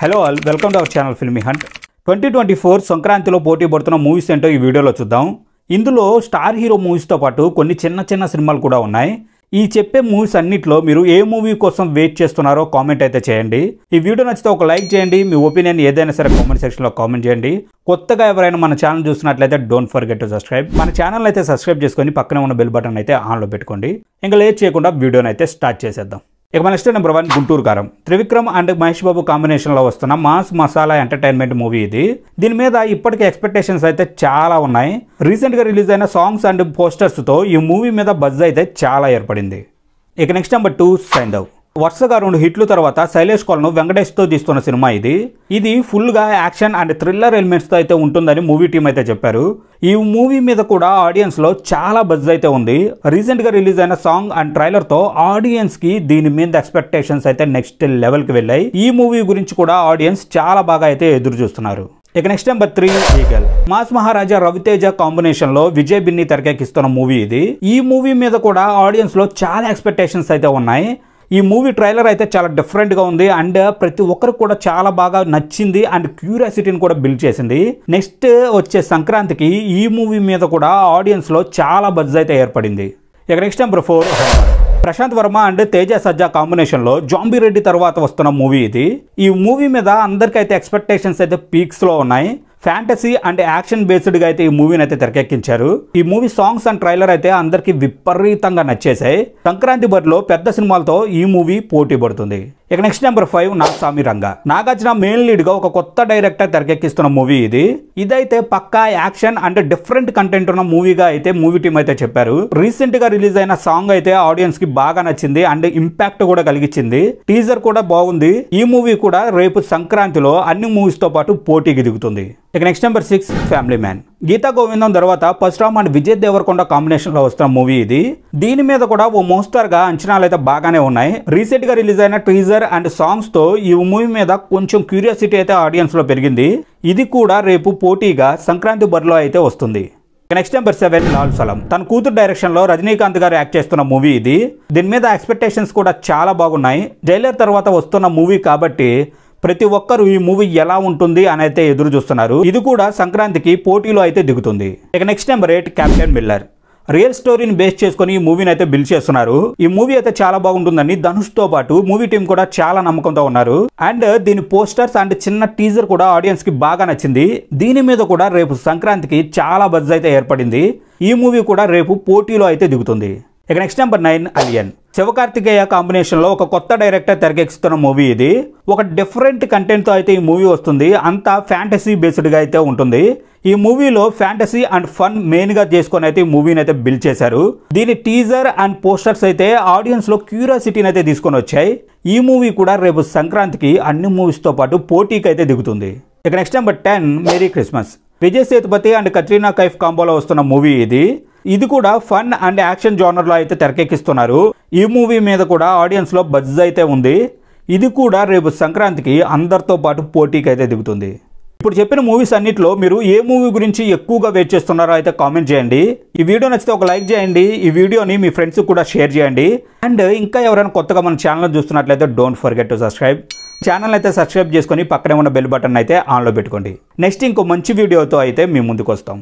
Hello all, welcome to our channel filmy hunt. 2024 సంక్రాంతిలో పోటీ పడుతున్న movies ఏంటో ఈ వీడియోలో చూద్దాం. ఇందులో స్టార్ హీరో మూవీస్తో పాటు కొన్ని చిన్న సినిమాలు కూడా ఉన్నాయి. ఈ చెప్పే మూవీస్ అన్నిట్లో మీరు ఏ మూవీ కోసం వెయిట్ చేస్తున్నారో కామెంట్ అయితే చేయండి. ఈ వీడియో నచ్చితే ఒక లైక్ చేయండి. మీ ఒపీనియన్ ఏదైనా సరే కామెంట్ సెక్షన్లో కామెంట్ చేయండి. కొత్తగా ఎవరైనా మన ఛానల్ చూసినట్లయితే డోంట్ ఫర్గెట్ టు సబ్స్క్రైబ్. మన ఛానల్ అయితే సబ్స్క్రైబ్ చేసుకొని పక్కనే ఉన్న బెల్ బటన్ అయితే ఆన్లో పెట్టుకోండి. ఇంకా లేట్ చేయకుండా వీడియోని అయితే స్టార్ట్ చేసేద్దాం. ఇక మన నెక్స్ట్ నెంబర్ 1 గుంటూరు కారం. త్రివిక్రమ్ అండ్ మహేష్ బాబు కాంబినేషన్లో వస్తున్న మాస్ మసాలా ఎంటర్టైన్మెంట్ మూవీ ఇది. దీని మీద ఇప్పటికే ఎక్స్పెక్టేషన్స్ అయితే చాలా ఉన్నాయి. రీసెంట్గా రిలీజ్ అయిన సాంగ్స్ అండ్ పోస్టర్స్తో ఈ మూవీ మీద బజ్ అయితే చాలా ఏర్పడింది. ఇక నెక్స్ట్ నెంబర్ 2 సైంధవ్. వరుసగా 2 హిట్లు తర్వాత శైలేష్ కోలను వెంకటేష్తో తీస్తున్న సినిమా ఇది ఫుల్గా యాక్షన్ అండ్ థ్రిల్లర్ ఎలిమెంట్స్తో అయితే ఉంటుందని మూవీ టీం అయితే చెప్పారు. ఈ మూవీ మీద కూడా ఆడియన్స్లో చాలా బజ్ అయితే ఉంది. రీసెంట్గా రిలీజ్ అయిన సాంగ్ అండ్ ట్రైలర్తో ఆడియన్స్కి దీని మీద ఎక్స్పెక్టేషన్స్ అయితే నెక్స్ట్ లెవెల్కి వెళ్ళాయి. ఈ మూవీ గురించి కూడా ఆడియన్స్ చాలా బాగా అయితే ఎదురు చూస్తున్నారు. ఇక నెక్స్ట్ నెంబర్ 3 ఈగల్. మాస్ మహారాజా రవితేజ కాంబినేషన్ లో విజయ్ బిన్ని తెరకెక్కిస్తున్న మూవీ ఇది. ఈ మూవీ మీద కూడా ఆడియన్స్ లో చాలా ఎక్స్పెక్టేషన్స్ అయితే ఉన్నాయి. ఈ మూవీ ట్రైలర్ అయితే చాలా డిఫరెంట్ గా ఉంది అండ్ ప్రతి ఒక్కరికి కూడా చాలా బాగా నచ్చింది అండ్ క్యూరియాసిటీని కూడా బిల్డ్ చేసింది. నెక్స్ట్ వచ్చే సంక్రాంతికి ఈ మూవీ మీద కూడా ఆడియన్స్ లో చాలా బజ్ అయితే ఏర్పడింది. ఇక next number 4 Prashanth Varma and Teja Sajja కాంబినేషన్లో జాంబీ రెడ్డి తర్వాత వస్తున్న మూవీ ఇది. ఈ మూవీ మీద అందరికైతే ఎక్స్పెక్టేషన్స్ అయితే పీక్స్లో ఉన్నాయి. ఫ్యాంటసీ అండ్ యాక్షన్ బేస్డ్గా అయితే ఈ మూవీని అయితే తెరకెక్కించారు. ఈ మూవీ సాంగ్స్ అండ్ ట్రైలర్ అయితే అందరికీ విపరీతంగా నచ్చేసాయి. సంక్రాంతి బరిలో పెద్ద సినిమాలతో ఈ మూవీ పోటీ పడుతుంది. ఇక next number 5 Nagaswamy Ranga. Nagarjuna main lead గా ఒక కొత్త డైరెక్టర్ తెరకెక్కిస్తున్న మూవీ ఇదైతే పక్కా యాక్షన్ అండ్ డిఫరెంట్ కంటెంట్ ఉన్న మూవీగా అయితే మూవీ టీం అయితే చెప్పారు. రీసెంట్ గా రిలీజ్ అయిన సాంగ్ అయితే ఆడియన్స్ కి బాగా నచ్చింది అండ్ ఇంపాక్ట్ కూడా కలిగించింది. టీజర్ కూడా బాగుంది. ఈ మూవీ కూడా రేపు సంక్రాంతిలో అన్ని మూవీస్ తో పాటు పోటీకి దిగుతుంది. ఇక next number 6 family man. Geetha Govindam తర్వాత పరశురామ్ అండ్ విజయ్ దేవరకొండ కాంబినేషన్ లో వస్తున్న మూవీ ఇది. దీని మీద కూడా ఓ మోస్తరుగా అంచనాలు అయితే బాగానే ఉన్నాయి. రీసెంట్ గా రిలీజ్ అయిన టీజర్ అండ్ సాంగ్స్ తో ఈ మూవీ మీద కొంచెం క్యూరియాసిటీ అయితే ఆడియన్స్ లో పెరిగింది. ఇది కూడా రేపు పోటీగా సంక్రాంతి బరిలో అయితే వస్తుంది. Next number 7 Lal Salaam. తన కూతురు డైరెక్షన్ లో రజనీకాంత్ గారు యాక్ట్ చేస్తున్న మూవీ ఇది. దీని మీద ఎక్స్పెక్టేషన్స్ కూడా చాలా బాగున్నాయి. జైలర్ తర్వాత వస్తున్న మూవీ కాబట్టి ప్రతి ఒక్కరు ఈ మూవీ ఎలా ఉంటుంది అని అయితే ఎదురు చూస్తున్నారు. ఇది కూడా సంక్రాంతికి పోటీలో అయితే దిగుతుంది. ఇక next number 8 captain Miller. Real స్టోరీని బేస్ చేసుకుని ఈ మూవీని అయితే బిల్డ్ చేస్తున్నారు. ఈ మూవీ అయితే చాలా బాగుంటుందని ధనుష్ తో పాటు మూవీ టీం కూడా చాలా నమ్మకంతో ఉన్నారు. అండ్ దీని పోస్టర్స్ అండ్ చిన్న టీజర్ కూడా ఆడియన్స్ కి బాగా నచ్చింది. దీని మీద కూడా రేపు సంక్రాంతికి చాలా బజ్ అయితే ఏర్పడింది. ఈ మూవీ కూడా రేపు పోటీలో అయితే దిగుతుంది. ఇక నెక్స్ట్ నెంబర్ 9 అలియన్. శివకార్తికేయ కాంబినేషన్ లో ఒక కొత్త డైరెక్టర్ తెరకెక్కిస్తున్న మూవీ ఇది. ఒక డిఫరెంట్ కంటెంట్ తో అయితే ఈ మూవీ వస్తుంది. అంతా ఫ్యాంటసీ బేస్డ్ గా అయితే ఉంటుంది. ఈ మూవీలో ఫ్యాంటసీ అండ్ ఫన్ మెయిన్ గా చేసుకొని అయితే ఈ మూవీని అయితే బిల్డ్ చేశారు. దీని టీజర్ అండ్ పోస్టర్స్ అయితే ఆడియన్స్ లో క్యూరియాసిటీని అయితే తీసుకొని వచ్చాయి. ఈ మూవీ కూడా రేపు సంక్రాంతికి అన్ని మూవీస్ తో పాటు పోటీకి అయితే దిగుతుంది. ఇక next number 10 merry Christmas. Vijay Sethupathi and Katrina Kaif కాంబోలో వస్తున్న మూవీ ఇది కూడా ఫన్ అండ్ యాక్షన్ జోనర్ లో అయితే తెరకెక్కిస్తున్నారు. ఈ మూవీ మీద కూడా ఆడియన్స్ లో బజ్ అయితే ఉంది. ఇది కూడా రేపు సంక్రాంతికి అందరితో పాటు పోటీకి అయితే దిగుతుంది. ఇప్పుడు చెప్పిన మూవీస్ అన్నిట్లో మీరు ఏ మూవీ గురించి ఎక్కువగా వెయిట్ చేస్తున్నారో అయితే కామెంట్ చేయండి. ఈ వీడియో నచ్చితే ఒక లైక్ చేయండి. ఈ వీడియోని మీ ఫ్రెండ్స్ కూడా షేర్ చేయండి. అండ్ ఇంకా ఎవరైనా కొత్తగా మన ఛానల్ చూస్తున్నట్లయితే don't forget to subscribe. Channel అయితే సబ్స్క్రైబ్ చేసుకొని పక్కనే ఉన్న బెల్ బటన్ అయితే ఆన్లో పెట్టుకోండి. నెక్స్ట్ ఇంకో మంచి వీడియోతో అయితే మీ ముందుకు వస్తాం.